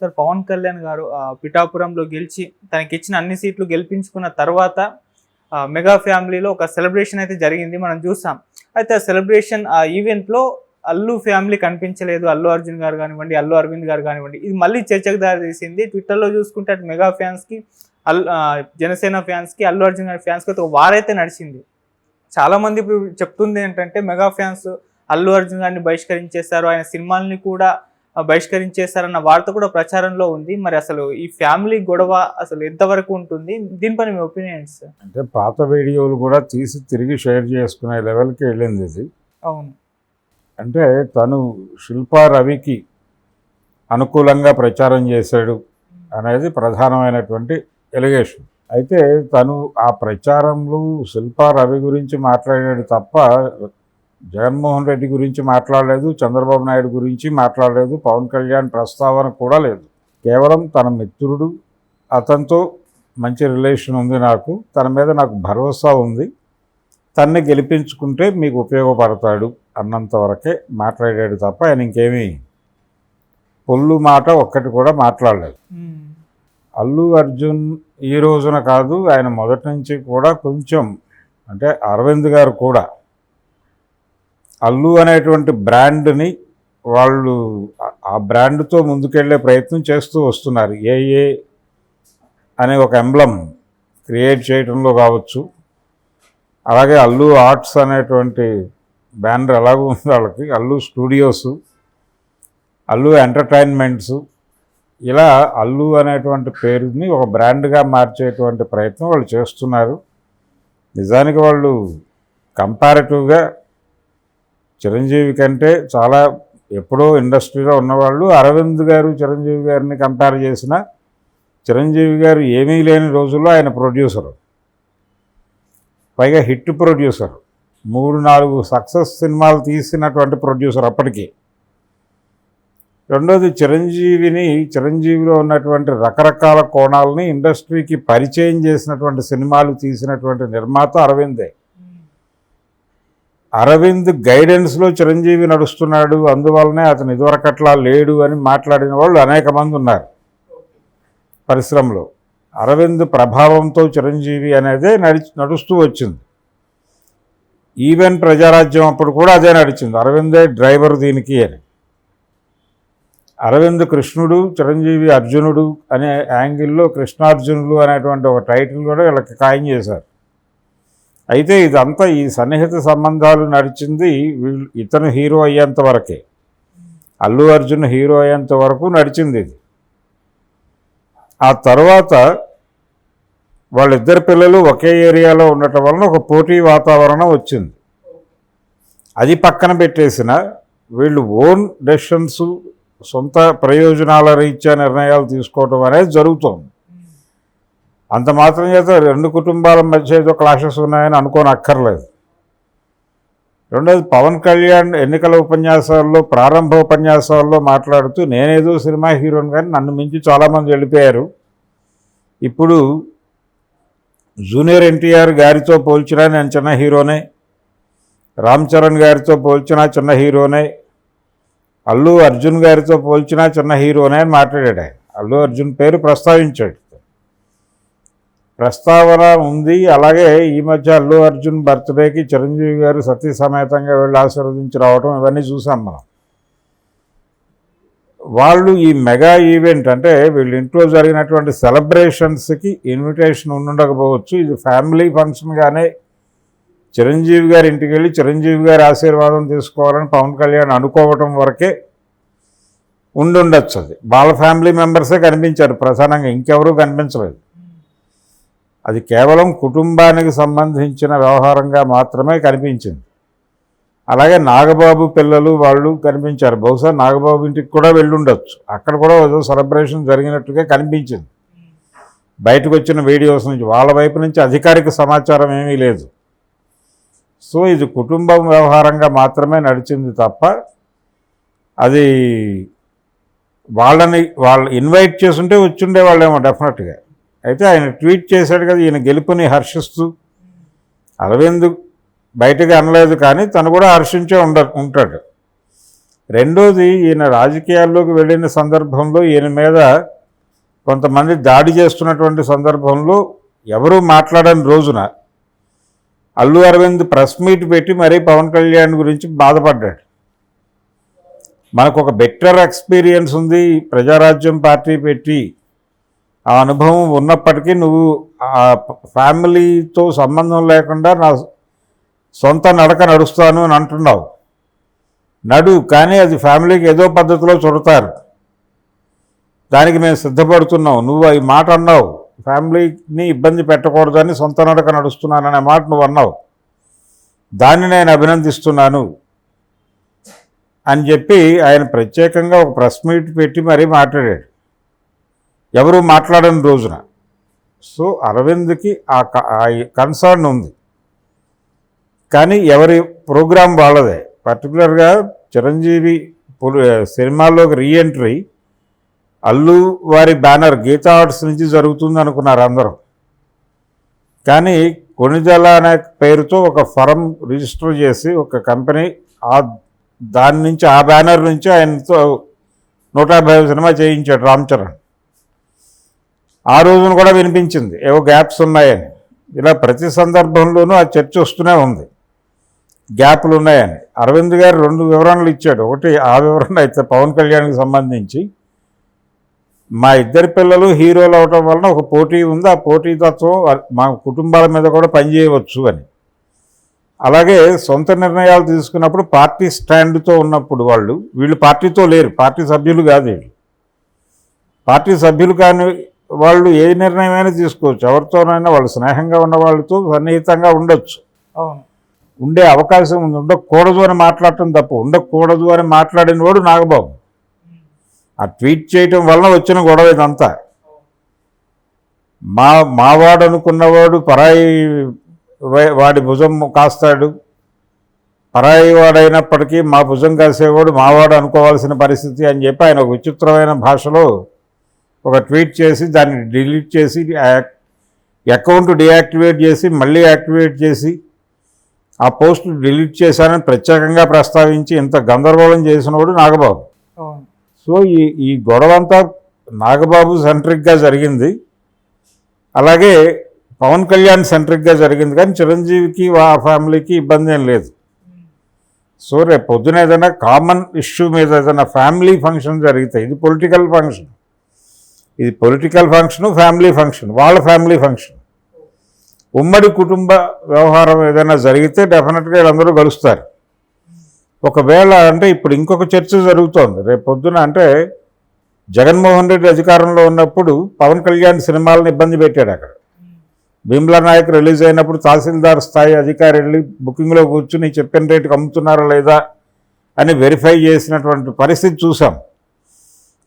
Sir Pawan Kalyan గారు పిఠాపురంలో గెలిచి తనకిచ్చిన అన్ని సీట్లు గెలిపించుకున్న తర్వాత మెగా ఫ్యామిలీలో ఒక సెలబ్రేషన్ అయితే జరిగింది, మనం చూసాం. అయితే ఆ సెలబ్రేషన్ ఆ ఈవెంట్లో అల్లు ఫ్యామిలీ కనిపించలేదు. అల్లు అర్జున్ గారు కానివ్వండి, అల్లు అరవింద్ గారు కానివ్వండి, ఇది మళ్ళీ చర్చకు దారితీసింది. ట్విట్టర్లో చూసుకుంటే అటు మెగా ఫ్యాన్స్కి, జనసేన ఫ్యాన్స్కి, అల్లు అర్జున్ గారి ఫ్యాన్స్కి ఒక వారైతే నడిచింది. చాలామంది ఇప్పుడు చెప్తుంది ఏంటంటే మెగా ఫ్యాన్స్ అల్లు అర్జున్ గారిని బహిష్కరించేశారు, ఆయన సినిమాల్ని కూడా బహిష్కరించేశారన్న వార్త కూడా ప్రచారంలో ఉంది. మరి అసలు ఈ ఫ్యామిలీ గొడవ అసలు ఎంతవరకు ఉంటుంది, దీనిపైన మీ ఒపీనియన్స్? అంటే పాత వీడియోలు కూడా తీసి తిరిగి షేర్ చేసుకునే లెవెల్కి వెళ్ళింది ఇది. అవును. అంటే తను శిల్పా రవికి అనుకూలంగా ప్రచారం చేశాడు అనేది ప్రధానమైనటువంటి ఎలిగేషన్. అయితే తను ఆ ప్రచారంలో శిల్పా రవి గురించి మాట్లాడాడు తప్ప జగన్మోహన్ రెడ్డి గురించి మాట్లాడలేదు, చంద్రబాబు నాయుడు గురించి మాట్లాడలేదు, పవన్ కళ్యాణ్ ప్రస్తావన కూడా లేదు. కేవలం తన మిత్రుడు, అతనితో మంచి రిలేషన్ ఉంది, తన మీద నాకు భరోసా ఉంది, తన్ని గెలిపించుకుంటే మీకు ఉపయోగపడతాడు అన్నంత వరకే మాట్లాడాడు తప్ప ఆయన ఇంకేమీ పొల్లు మాట ఒక్కటి కూడా మాట్లాడలేదు. అల్లు అర్జున్ ఈ రోజున కాదు, ఆయన మొదటి నుంచి కూడా కొంచెం, అంటే అరవింద్ గారు కూడా అల్లు అనేటువంటి బ్రాండ్ని వాళ్ళు ఆ బ్రాండ్తో ముందుకెళ్ళే ప్రయత్నం చేస్తూ వస్తున్నారు. ఏ అనే ఒక ఎంబ్లం క్రియేట్ చేయడంలో కావచ్చు, అలాగే అల్లు ఆర్ట్స్ అనేటువంటి బ్యానర్ ఎలాగో ఉంది వాళ్ళకి, అల్లు స్టూడియోస్, అల్లు ఎంటర్టైన్మెంట్స్, ఇలా అల్లు అనేటువంటి పేరుని ఒక బ్రాండ్గా మార్చేటువంటి ప్రయత్నం వాళ్ళు చేస్తున్నారు. నిజానికి వాళ్ళు కంపారిటివ్గా చిరంజీవి కంటే చాలా ఎప్పుడో ఇండస్ట్రీలో ఉన్నవాళ్ళు. అరవింద్ గారు చిరంజీవి గారిని కంపేర్ చేసిన, చిరంజీవి గారు ఏమీ లేని రోజుల్లో ఆయన ప్రొడ్యూసరు, పైగా హిట్ ప్రొడ్యూసర్, 3-4 సక్సెస్ సినిమాలు తీసినటువంటి ప్రొడ్యూసర్ అప్పటికి. రెండోది చిరంజీవిలో ఉన్నటువంటి రకరకాల కోణాలని ఇండస్ట్రీకి పరిచయం చేసినటువంటి సినిమాలు తీసినటువంటి నిర్మాత అరవిందే. అరవింద్ గైడెన్స్లో చిరంజీవి నడుస్తున్నాడు, అందువల్లనే అతను ఇదివరకట్లా లేడు అని మాట్లాడిన వాళ్ళు అనేక మంది ఉన్నారు పరిశ్రమలో. అరవింద్ ప్రభావంతో చిరంజీవి అనేదే నడుస్తూ వచ్చింది. ఈవెన్ ప్రజారాజ్యం అప్పుడు కూడా అదే నడిచింది, అరవిందే డ్రైవర్ దీనికి అని. అరవింద్ కృష్ణుడు, చిరంజీవి అర్జునుడు అనే యాంగిల్లో కృష్ణార్జునులు అనేటువంటి ఒక టైటిల్ కూడా వీళ్ళకి ఖాయం చేశారు. అయితే ఇదంతా ఈ సన్నిహిత సంబంధాలు నడిచింది ఇతను హీరో అయ్యేంత వరకే, అల్లు అర్జున్ హీరో అయ్యేంత వరకు నడిచింది ఇది. ఆ తర్వాత వాళ్ళిద్దరు పిల్లలు ఒకే ఏరియాలో ఉండటం వలన ఒక పోటీ వాతావరణం వచ్చింది. అది పక్కన పెట్టేసిన వీళ్ళు ఓన్ డెసిషన్స్, సొంత ప్రయోజనాల రీత్యా నిర్ణయాలు తీసుకోవటం అనేది జరుగుతోంది. అంత మాత్రం చేత 2 కుటుంబాల మధ్య ఏదో క్లాషెస్ ఉన్నాయని అనుకోనక్కర్లేదు. రెండోది, పవన్ కళ్యాణ్ ఎన్నికల ఉపన్యాసాల్లో, ప్రారంభ ఉపన్యాసాల్లో మాట్లాడుతూ నేనేదో సినిమా హీరోని కానీ నన్ను మించి చాలామంది వెళ్ళిపోయారు, ఇప్పుడు జూనియర్ ఎన్టీఆర్ గారితో పోల్చినా నేను చిన్న హీరోనే, రామ్ చరణ్ గారితో పోల్చినా చిన్న హీరోనే, అల్లు అర్జున్ గారితో పోల్చినా చిన్న హీరోనే అని మాట్లాడాడు. ఆయన అల్లు అర్జున్ పేరు ప్రస్తావించాడు, ప్రస్తావన ఉంది. అలాగే ఈ మధ్య అల్లు అర్జున్ బర్త్డేకి చిరంజీవి గారు సతీ సమేతంగా వెళ్ళి ఆశీర్వదించి రావడం, ఇవన్నీ చూసాం మనం. వాళ్ళు ఈ మెగా ఈవెంట్ అంటే వీళ్ళ ఇంట్లో జరిగినటువంటి సెలబ్రేషన్స్కి ఇన్విటేషన్ ఉండకపోవచ్చు, ఇది ఫ్యామిలీ ఫంక్షన్గానే చిరంజీవి గారి ఇంటికి వెళ్ళి చిరంజీవి గారి ఆశీర్వాదం తీసుకోవాలని పవన్ కళ్యాణ్ అనుకోవటం వరకే ఉండుండొచ్చు. అది వాళ్ళ ఫ్యామిలీ మెంబర్సే కనిపించారు ప్రధానంగా, ఇంకెవరూ కనిపించలేదు. అది కేవలం కుటుంబానికి సంబంధించిన వ్యవహారంగా మాత్రమే కనిపించింది. అలాగే నాగబాబు పిల్లలు వాళ్ళు కనిపించారు, బహుశా నాగబాబు ఇంటికి కూడా వెళ్ళుండొచ్చు, అక్కడ కూడా ఏదో సెలబ్రేషన్ జరిగినట్టుగా కనిపించింది బయటకు వచ్చిన వీడియోస్ నుంచి. వాళ్ళ వైపు నుంచి అధికారిక సమాచారం ఏమీ లేదు. సో ఇది కుటుంబం వ్యవహారంగా మాత్రమే నడిచింది తప్ప అది వాళ్ళు ఇన్వైట్ చేసుంటే వచ్చుండే వాళ్ళేమో డెఫినెట్గా. అయితే ఆయన ట్వీట్ చేశాడు కదా, ఈయన గెలుపుని హర్షిస్తూ. అరవింద్ బయటగా అనలేదు కానీ తను కూడా హర్షించే ఉంటాడు. రెండోది, ఈయన రాజకీయాల్లోకి వెళ్ళిన సందర్భంలో ఈయన మీద కొంతమంది దాడి చేస్తున్నటువంటి సందర్భంలో ఎవరూ మాట్లాడని రోజున అల్లు అరవింద్ ప్రెస్ మీట్ పెట్టి మరీ పవన్ కళ్యాణ్ గురించి బాధపడ్డాడు. మనకు ఒక బెటర్ ఎక్స్పీరియన్స్ ఉంది, ప్రజారాజ్యం పార్టీ పెట్టి ఆ అనుభవం ఉన్నప్పటికీ నువ్వు ఆ ఫ్యామిలీతో సంబంధం లేకుండా నా సొంత నడక నడుస్తాను అని అంటున్నావు. నడు, కానీ అది ఫ్యామిలీకి ఏదో పద్ధతిలో చుడతారు, దానికి మేము సిద్ధపడుతున్నాం. నువ్వు ఈ మాట అన్నావు, ఫ్యామిలీని ఇబ్బంది పెట్టకూడదని సొంత నడక నడుస్తున్నాననే మాట నువ్వు అన్నావు, దాన్ని నేను అభినందిస్తున్నాను అని చెప్పి ఆయన ప్రత్యేకంగా ఒక ప్రెస్ మీట్ పెట్టి మరీ మాట్లాడాడు, ఎవరు మాట్లాడని రోజున. సో అరవింద్కి ఆ కన్సర్న్ ఉంది, కానీ ఎవరి ప్రోగ్రాం వాళ్ళదే. పర్టికులర్గా చిరంజీవి సినిమాల్లోకి రీఎంట్రీ అల్లు వారి బ్యానర్ గీతా ఆర్ట్స్ నుంచి జరుగుతుంది అనుకున్నారు అందరూ. కానీ కొణిదెల అనే పేరుతో ఒక ఫర్మ్ రిజిస్టర్ చేసి ఒక కంపెనీ దాని నుంచి ఆ బ్యానర్ నుంచి ఆయనతో 150 సినిమా చేయించాడు రామ్ చరణ్. ఆ రోజున కూడా వినిపించింది ఏవో గ్యాప్స్ ఉన్నాయని. ఇలా ప్రతి సందర్భంలోనూ ఆ చర్చ వస్తూనే ఉంది, గ్యాప్లు ఉన్నాయని. అరవింద్ గారు 2 వివరణలు ఇచ్చాడు. ఒకటి ఆ వివరణ అయితే పవన్ కళ్యాణ్కి సంబంధించి, మా ఇద్దరి పిల్లలు హీరోలు అవటం వలన ఒక పోటీ ఉంది, ఆ పోటీతత్వం మా కుటుంబాల మీద కూడా పనిచేయవచ్చు అని. అలాగే సొంత నిర్ణయాలు తీసుకున్నప్పుడు పార్టీ స్టాండ్తో ఉన్నప్పుడు వీళ్ళు పార్టీతో లేరు, పార్టీ సభ్యులు కాదు వీళ్ళు. పార్టీ సభ్యులు కాని వాళ్ళు ఏ నిర్ణయమైనా తీసుకోవచ్చు, ఎవరితోనైనా వాళ్ళు స్నేహంగా ఉన్న వాళ్ళతో సన్నిహితంగా ఉండొచ్చు, ఉండే అవకాశం ఉంది. ఉండకూడదు అని మాట్లాడటం తప్పు, ఉండకూడదు అని మాట్లాడిన వాడు నాగబాబు. ఆ ట్వీట్ చేయటం వలన వచ్చిన గొడవ ఇదంతా. మావాడు అనుకున్నవాడు పరాయి వాడి భుజం కాస్తాడు, పరాయి వాడైనప్పటికీ మా భుజం కాసేవాడు మావాడు అనుకోవాల్సిన పరిస్థితి అని చెప్పి ఆయన ఒక విచిత్రమైన భాషలో ఒక ట్వీట్ చేసి దాన్ని డిలీట్ చేసి అకౌంట్ డీయాక్టివేట్ చేసి మళ్ళీ యాక్టివేట్ చేసి ఆ పోస్ట్ డిలీట్ చేశానని ప్రత్యేకంగా ప్రస్తావించి ఇంత గందరగోళం చేసినవాడు నాగబాబు. సో ఈ గొడవంతా నాగబాబు సెంట్రిక్గా జరిగింది, అలాగే పవన్ కళ్యాణ్ సెంట్రిక్గా జరిగింది. కానీ చిరంజీవికి ఆ ఫ్యామిలీకి ఇబ్బంది ఏం లేదు. సో రేపు పొద్దున ఏదైనా కామన్ ఇష్యూ మీద ఏదైనా ఫ్యామిలీ ఫంక్షన్ జరిగితే, ఇది పొలిటికల్ ఫంక్షన్, ఇది పొలిటికల్ ఫంక్షను, ఫ్యామిలీ ఫంక్షన్, వాళ్ళ ఫ్యామిలీ ఫంక్షన్, ఉమ్మడి కుటుంబ వ్యవహారం ఏదైనా జరిగితే డెఫినెట్గా వీళ్ళందరూ కలుస్తారు. ఒకవేళ అంటే ఇప్పుడు ఇంకొక చర్చ జరుగుతోంది రేపు పొద్దున, అంటే జగన్మోహన్ రెడ్డి అధికారంలో ఉన్నప్పుడు పవన్ కళ్యాణ్ సినిమాలను ఇబ్బంది పెట్టాడు. అక్కడ భీమ్లా నాయక్ రిలీజ్ అయినప్పుడు తహసీల్దార్ స్థాయి అధికారి వెళ్ళి బుకింగ్లో కూర్చుని చెప్పిన రేటుకి అమ్ముతున్నారా లేదా అని వెరిఫై చేసినటువంటి పరిస్థితి చూసాం.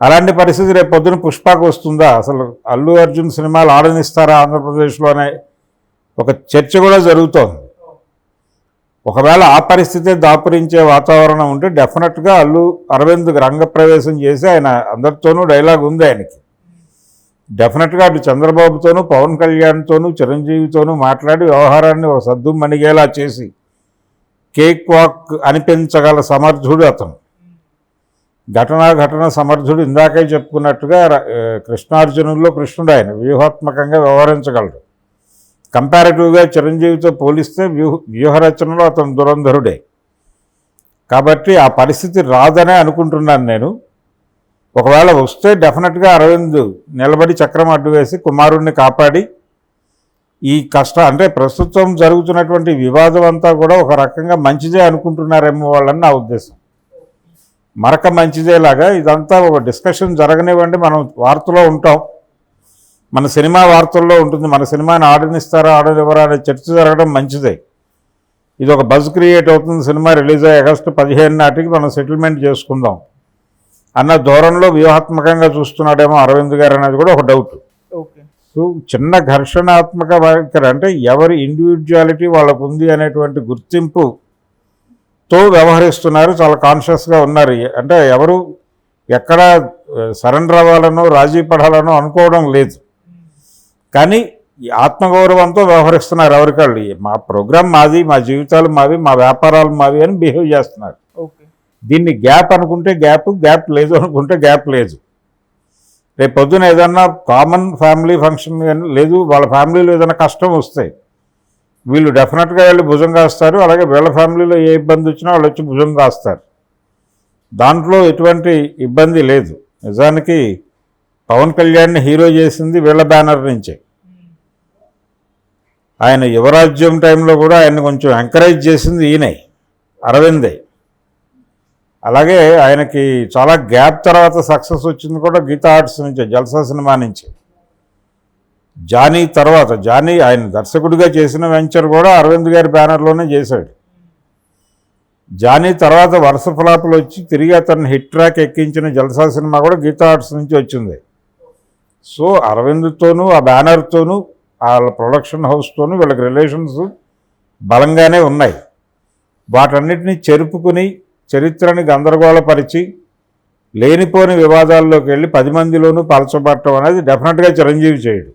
అలాంటి పరిస్థితి రేపు పొద్దున పుష్పకు వస్తుందా, అసలు అల్లు అర్జున్ సినిమాలు ఆడనిస్తారా ఆంధ్రప్రదేశ్లో అనే ఒక చర్చ కూడా జరుగుతోంది. ఒకవేళ ఆ పరిస్థితే దాపురించే వాతావరణం ఉంటే డెఫినెట్గా అల్లు అరవింద్ రంగప్రవేశం చేసి ఆయన అందరితోనూ డైలాగ్ ఉంది ఆయనకి. డెఫినెట్గా అటు చంద్రబాబుతోనూ పవన్ కళ్యాణ్తోనూ చిరంజీవితోనూ మాట్లాడి వ్యవహారాన్ని ఒక సద్దు మణిగేలా చేసి కేక్ వాక్ అనిపించగల సమర్థుడు అతను. ఘటన సమర్థుడు. ఇందాకే చెప్పుకున్నట్టుగా కృష్ణార్జునుల్లో కృష్ణుడు ఆయన, వ్యూహాత్మకంగా వ్యవహరించగలడు. కంపారిటివ్గా చిరంజీవితో పోలిస్తే వ్యూహరచనలో అతను దురంధరుడే. కాబట్టి ఆ పరిస్థితి రాదనే అనుకుంటున్నాను నేను. ఒకవేళ వస్తే డెఫినెట్గా అరవింద్ నిలబడి చక్రం అడ్డు వేసి కుమారుణ్ణి కాపాడి ఈ అంటే ప్రస్తుతం జరుగుతున్నటువంటి వివాదం అంతా కూడా ఒక రకంగా మంచిదే అనుకుంటున్నారేమో వాళ్ళని నా ఉద్దేశం. మరక మంచిదేలాగా ఇదంతా ఒక డిస్కషన్ జరగనివ్వండి, మనం వార్తలో ఉంటాం, మన సినిమా వార్తల్లో ఉంటుంది, మన సినిమాని ఆడనిస్తారా ఆడనివ్వరా అనే చర్చ జరగడం మంచిదే. ఇది ఒక బజ్ క్రియేట్ అవుతుంది, సినిమా రిలీజ్ అయ్యి ఆగస్టు 15 నాటికి మనం సెటిల్మెంట్ చేసుకుందాం అన్న ధోరణిలో వ్యూహాత్మకంగా చూస్తున్నాడేమో అరవింద్ గారు అనేది కూడా ఒక డౌట్. సో చిన్న ఘర్షణాత్మక వైఖరి, అంటే ఎవరి ఇండివిజువాలిటీ వాళ్ళకు ఉంది అనేటువంటి గుర్తింపుతో వ్యవహరిస్తున్నారు, చాలా కాన్షియస్గా ఉన్నారు. అంటే ఎవరు ఎక్కడ సరెండర్ అవ్వాలనో రాజీ పడాలనో అనుకోవడం లేదు, కానీ ఈ ఆత్మగౌరవంతో వ్యవహరిస్తున్నారు. ఎవరికాళ్ళు మా ప్రోగ్రాం మాది, మా జీవితాలు మావి, మా వ్యాపారాలు మావి అని బిహేవ్ చేస్తున్నారు. దీన్ని గ్యాప్ అనుకుంటే గ్యాప్ లేదు అనుకుంటే గ్యాప్ లేదు. రేపు పొద్దున ఏదన్నా కామన్ ఫ్యామిలీ ఫంక్షన్ కానీ లేదు, వాళ్ళ ఫ్యామిలీలో ఏదైనా కష్టం వస్తే వీళ్ళు డెఫినెట్గా వెళ్ళి భుజం కాస్తారు. అలాగే వీళ్ళ ఫ్యామిలీలో ఏ ఇబ్బంది వచ్చినా వాళ్ళు వచ్చి భుజం కాస్తారు. దాంట్లో ఎటువంటి ఇబ్బంది లేదు. నిజానికి పవన్ కళ్యాణ్ని హీరో చేసింది వీళ్ళ బ్యానర్ నుంచే. ఆయన యువరాజ్యం టైంలో కూడా ఆయన కొంచెం ఎంకరేజ్ చేసింది ఈయనే, అరవిందే. అలాగే ఆయనకి చాలా గ్యాప్ తర్వాత సక్సెస్ వచ్చింది కూడా గీతా ఆర్ట్స్ నుంచే, జల్సా సినిమా నుంచి. జానీ తర్వాత, జానీ ఆయన దర్శకుడిగా చేసిన వెంచర్ కూడా అరవింద్ గారి బ్యానర్లోనే చేశాడు. జానీ తర్వాత వరుస ఫ్లాపులు వచ్చి తిరిగి అతను హిట్ ట్రాక్ ఎక్కించిన జల్సా సినిమా కూడా గీతా ఆర్ట్స్ నుంచి వచ్చింది. సో అరవింద్తోనూ ఆ బ్యానర్తోనూ వాళ్ళ ప్రొడక్షన్ హౌస్తోనూ వీళ్ళకి రిలేషన్స్ బలంగానే ఉన్నాయి. వాటన్నిటినీ చెరుపుకుని చరిత్రని గందరగోళపరిచి లేనిపోని వివాదాల్లోకి వెళ్ళి 10 మందిలోనూ పలచబట్టడం అనేది డెఫినెట్గా చిరంజీవి చేయడు.